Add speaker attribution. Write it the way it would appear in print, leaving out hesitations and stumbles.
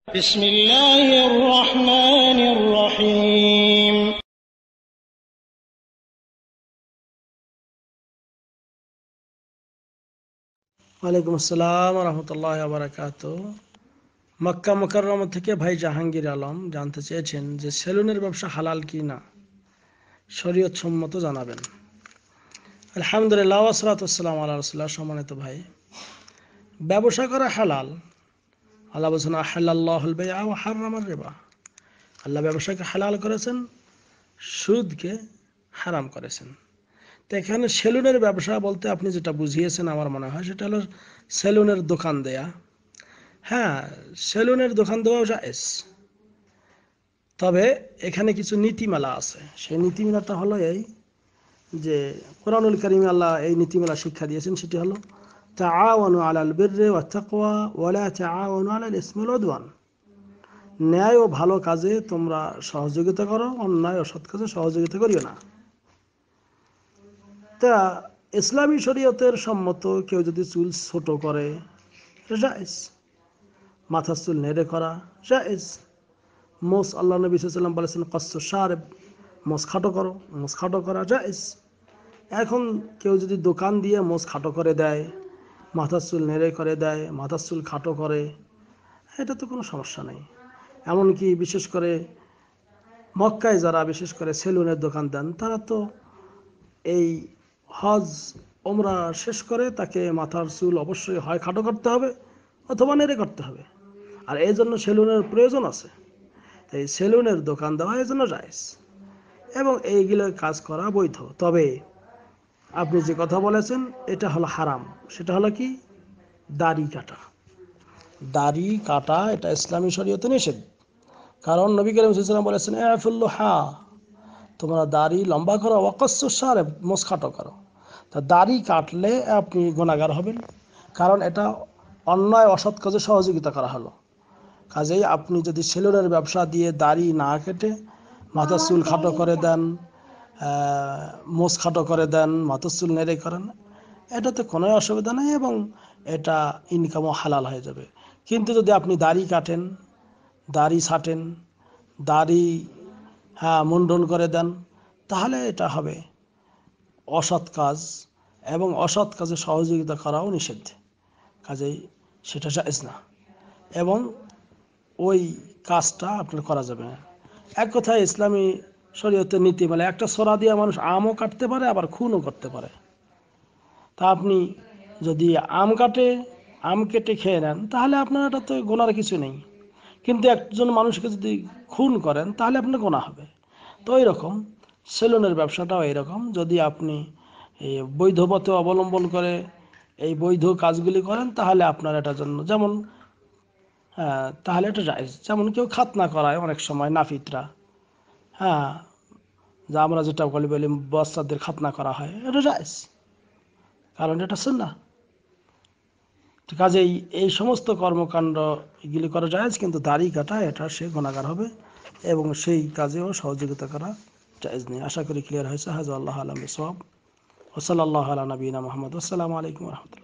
Speaker 1: بسم الله الرحمن الرحيم
Speaker 2: ওয়ালাইকুম আসসালাম রহমতুল্লাহ বারাকাতুহু। মক্কা মুকাররমা থেকে ভাই জাহাঙ্গীর আলম জানতে চেয়েছেন যে সেলুনের ব্যবসা হালাল কি না, শরীয়ত সম্মত জানাবেন। আলহামদুলিল্লাহ ওয়াসসালাতু ওয়াসসালামু আলা রাসূলিল্লাহ। সম্মানিত ভাই, ব্যবসা করা হালাল। আল্লাহ বলেছেন আহাল্লাল্লাহুল বাইআ ওয়া হাররামার রিবা। আল্লাহ ব্যবসাকে হালাল করেছেন, সুদকে হারাম করেছেন। তো এখানে সেলুনের ব্যবসা বলতে আপনি যেটা বুঝিয়েছেন আমার মনে হয় সেটা হলো সেলুনের দোকান দেয়া। হ্যাঁ, সেলুনের দোকান দেওয়াও জায়েজ, তবে এখানে কিছু নীতিমালা আছে। সেই নীতিমালাটা হলো এই যে কোরআনুল কারীমে আল্লাহ এই নীতিমালা শিক্ষা দিয়েছেন, সেটি হলো তাআওয়ানু আলাল বিররি ওয়াত তাকওয়া ওয়া লা তাআওয়ানু আলাল ইসমি ওয়াল উদওয়ান। ন্যায় ও ভালো কাজে তোমরা সহযোগিতা করো, অন্যায় ও সৎ কাজে সহযোগিতা করিও না। তা ইসলামী শরীয়তের সম্মত কেউ যদি চুল ছোট করে জায়েজ, মাথার চুল নেড়ে করা জায়েজ। মোস আল্লাহ নবী সাল্লাল্লাহু আলাইহি ওয়াসাল্লাম বলেছেন কসসু শারিব, মোস খাটো করো, মোস খাটো করা জায়েজ। এখন কেউ যদি দোকান দিয়ে মোস খাটো করে দেয়, মাথার চুল নেড়ে করে দেয়, মাথার চুল খাটো করে, এটা তো কোনো সমস্যা নেই। এমনকি বিশেষ করে মক্কায় যারা বিশেষ করে সেলুনের দোকান দেন, তারা তো এই হজ ওমরা শেষ করে তাকে মাথার চুল অবশ্যই হয় খাটো করতে হবে অথবা নেড়ে করতে হবে, আর এই জন্য সেলুনের প্রয়োজন আছে। এই সেলুনের দোকান দেওয়া এই জন্য জায়েজ এবং এইগুলো কাজ করা বৈধ। তবে আপনি যে কথা বলেছেন এটা হলো হারাম। সেটা হলো কি, দাড়ি কাটা। দাড়ি কাটা এটা ইসলামী শরীয়তে নিষেধ। কারণ নবী করিম সাল্লাল্লাহু আলাইহি ওয়াসাল্লাম বলেছেন ইফুল্লু হা, তোমরা দাড়ি লম্বা করো, ওয়াকাসসু শারিব, মোছ খাটো করো। তা দাড়ি কাটলে আপনি গুনাহগার হবেন, কারণ এটা অন্যায় অসৎ কাজে সহযোগিতা করা হলো। কাজেই আপনি যদি সেলুনের ব্যবসা দিয়ে দাড়ি না কেটে মাথার চুল খাটো করে দেন, মোছ খাটো করে দেন, মাথার চুল নেড়ে করেন, এটাতে কোনো অসুবিধা নেই এবং এটা ইনকামও হালাল হয়ে যাবে। কিন্তু যদি আপনি দাড়ি কাটেন, দাড়ি ছাটেন, দাড়ি মুন্ডন করে দেন, তাহলে এটা হবে অসৎ কাজ এবং অসৎ কাজে সহযোগিতা করাও নিষেধ। কাজেই সেটা জায়েজ না এবং ওই কাজটা আপনার করা যাবে না। এক কথায় ইসলামী শরীয়তের নীতি বলে একটা ছোরা দিয়ে মানুষ আমও কাটতে পারে আবার খুনও করতে পারে। তা আপনি যদি আম কেটে খেয়ে নেন তাহলে আপনার এটা তো গোনার কিছু নেই, কিন্তু একজন মানুষকে যদি খুন করেন তাহলে আপনার গোনা হবে। তো ওই রকম সেলুনের ব্যবসাটাও এইরকম, যদি আপনি এই বৈধ পথে অবলম্বন করে এই বৈধ কাজগুলি করেন তাহলে আপনার এটার জন্য যেমন তাহলে এটা জায়েজ। যেমন কেউ খাতনা করায় অনেক সময় নাফিতরা, হ্যাঁ, যা আমরা যেটা বলি বাচ্চাদের খাতনা করা হয়, এটা জায়েজ, কারণ এটা সুন্নাহ। কাজেই এই সমস্ত কর্মকাণ্ড এগুলি করা জায়েজ, কিন্তু দাড়ি কাটা এটা সে গুনাহগার হবে এবং সেই কাজেও সহযোগিতা করা জায়েজ নেই। আশা করি ক্লিয়ার হয়েছে। হাযা আল্লাহু আ'লাম বিসওয়াব ওয়া সাল্লাল্লাহু আলা নবিয়িনা মুহাম্মদ। আসসালামু আলাইকুম ওয়া রাহমাতুল্লাহ।